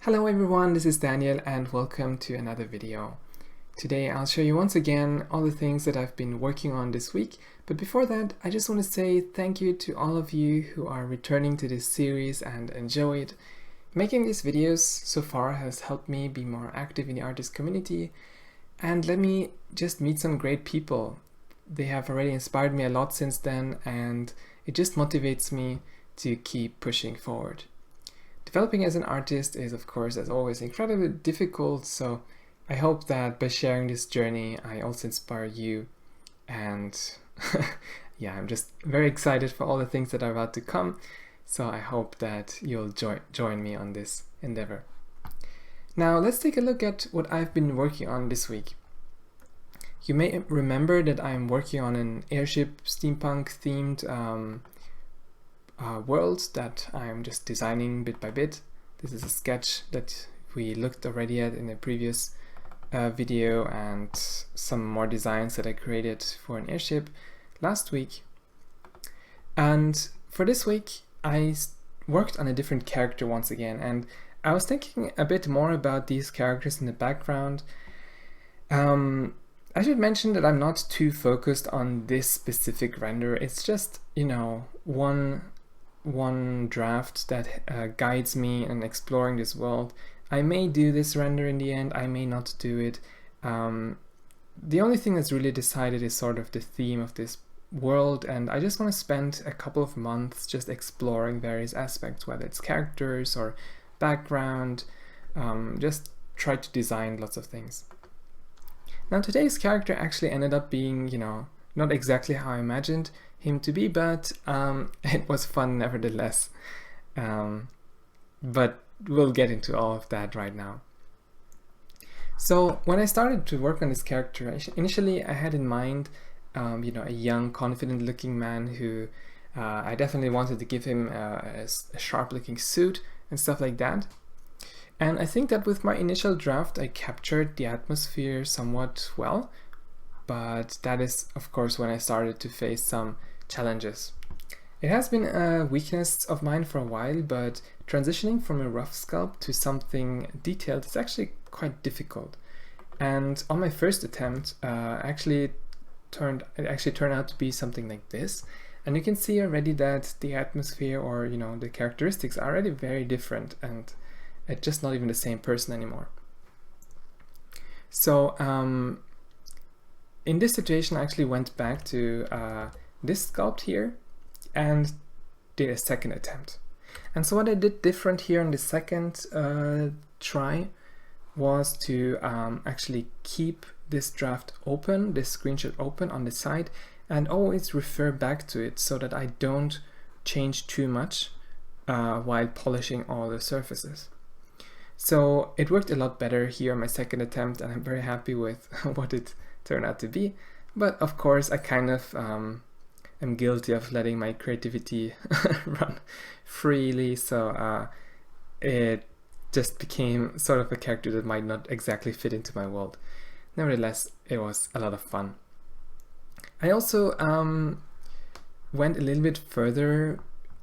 Hello everyone, this is Daniel and welcome to another video. Today I'll show you once again all the things that I've been working on this week, but before that I just want to say thank you to all of you who are returning to this series and enjoy it. Making these videos so far has helped me be more active in the artist community and let me just meet some great people. They have already inspired me a lot since then and it just motivates me to keep pushing forward. Developing as an artist is, of course, as always, incredibly difficult, so I hope that by sharing this journey, I also inspire you. And yeah, I'm just very excited for all the things that are about to come, so I hope that you'll join me on this endeavor. Now, let's take a look at what I've been working on this week. You may remember that I'm working on an airship steampunk themed world that I'm just designing bit by bit. This is a sketch that we looked already at in a previous video and some more designs that I created for an airship last week. And for this week I worked on a different character once again, and I was thinking a bit more about these characters in the background. I should mention that I'm not too focused on this specific render. It's just, you know, one draft that guides me in exploring this world. I may do this render in the end, I may not do it. The only thing that's really decided is sort of the theme of this world, and I just want to spend a couple of months just exploring various aspects, whether it's characters or background, just try to design lots of things. Now today's character actually ended up being, you know, not exactly how I imagined him to be, but it was fun nevertheless. But we'll get into all of that right now. So when I started to work on this character, initially I had in mind, you know, a young, confident-looking man who I definitely wanted to give him a sharp-looking suit and stuff like that. And I think that with my initial draft, I captured the atmosphere somewhat well. But that is, of course, when I started to face some challenges. It has been a weakness of mine for a while, but transitioning from a rough sculpt to something detailed is actually quite difficult. And on my first attempt, it actually turned out to be something like this. And you can see already that the atmosphere, or you know, the characteristics are already very different, and it's just not even the same person anymore. So in this situation, I actually went back to this sculpt here and did a second attempt. And so what I did different here in the second try was to actually keep this draft open, this screenshot open on the side, and always refer back to it so that I don't change too much while polishing all the surfaces. So it worked a lot better here on my second attempt, and I'm very happy with what it turned out to be. But of course I kind of am guilty of letting my creativity run freely, so it just became sort of a character that might not exactly fit into my world. Nevertheless, it was a lot of fun. I also went a little bit further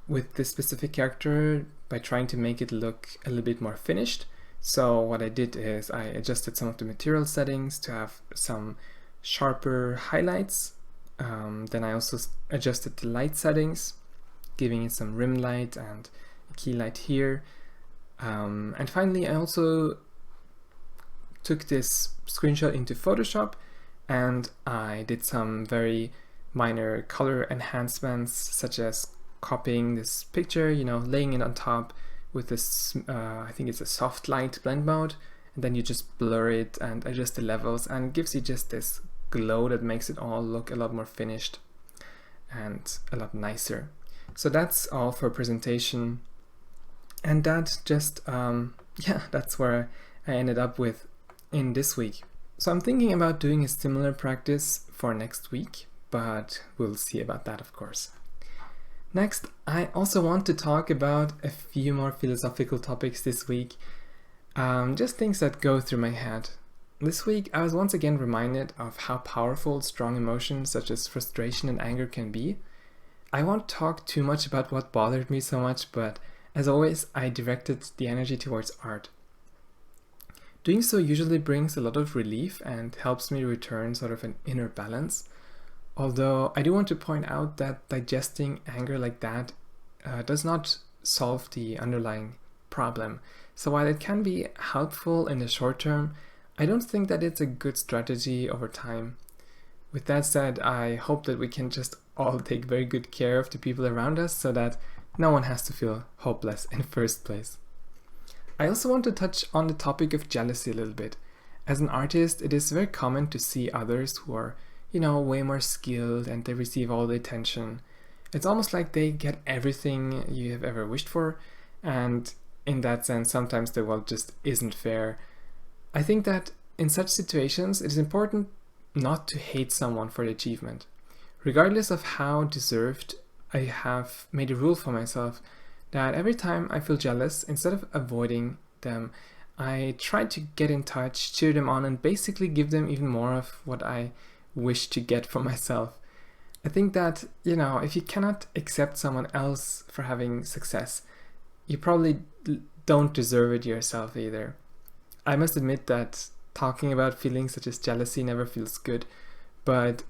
with this specific character by trying to make it look a little bit more finished. So what I did is I adjusted some of the material settings to have some sharper highlights. Then I also adjusted the light settings, giving it some rim light and a key light here. And finally, I also took this screenshot into Photoshop and I did some very minor color enhancements, such as copying this picture, you know, laying it on top with this, I think it's a soft light blend mode, and then you just blur it and adjust the levels, and it gives you just this glow that makes it all look a lot more finished and a lot nicer. So that's all for presentation, and that just, yeah, that's where I ended up with in this week. So I'm thinking about doing a similar practice for next week, but we'll see about that, of course. Next, I also want to talk about a few more philosophical topics this week, just things that go through my head. This week, I was once again reminded of how powerful strong emotions such as frustration and anger can be. I won't talk too much about what bothered me so much, but as always, I directed the energy towards art. Doing so usually brings a lot of relief and helps me return sort of an inner balance. Although I do want to point out that digesting anger like that does not solve the underlying problem. So while it can be helpful in the short term, I don't think that it's a good strategy over time. With that said, I hope that we can just all take very good care of the people around us so that no one has to feel hopeless in the first place. I also want to touch on the topic of jealousy a little bit. As an artist, it is very common to see others who are, way more skilled and they receive all the attention. It's almost like they get everything you have ever wished for, and in that sense, sometimes the world just isn't fair. I think that in such situations, it is important not to hate someone for the achievement. Regardless of how deserved, I have made a rule for myself that every time I feel jealous, instead of avoiding them, I try to get in touch, cheer them on, and basically give them even more of what I wish to get for myself. I think that, if you cannot accept someone else for having success, you probably don't deserve it yourself either. I must admit that talking about feelings such as jealousy never feels good, but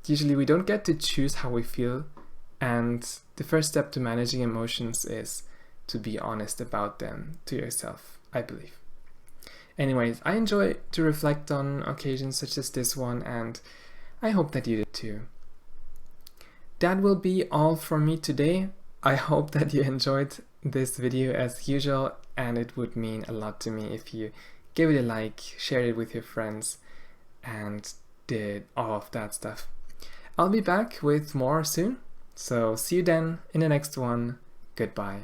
usually we don't get to choose how we feel, and the first step to managing emotions is to be honest about them to yourself, I believe. Anyways, I enjoy to reflect on occasions such as this one, and I hope that you did too. That will be all from me today. I hope that you enjoyed this video as usual, and it would mean a lot to me if you gave it a like, shared it with your friends, and did all of that stuff. I'll be back with more soon, so see you then in the next one. Goodbye.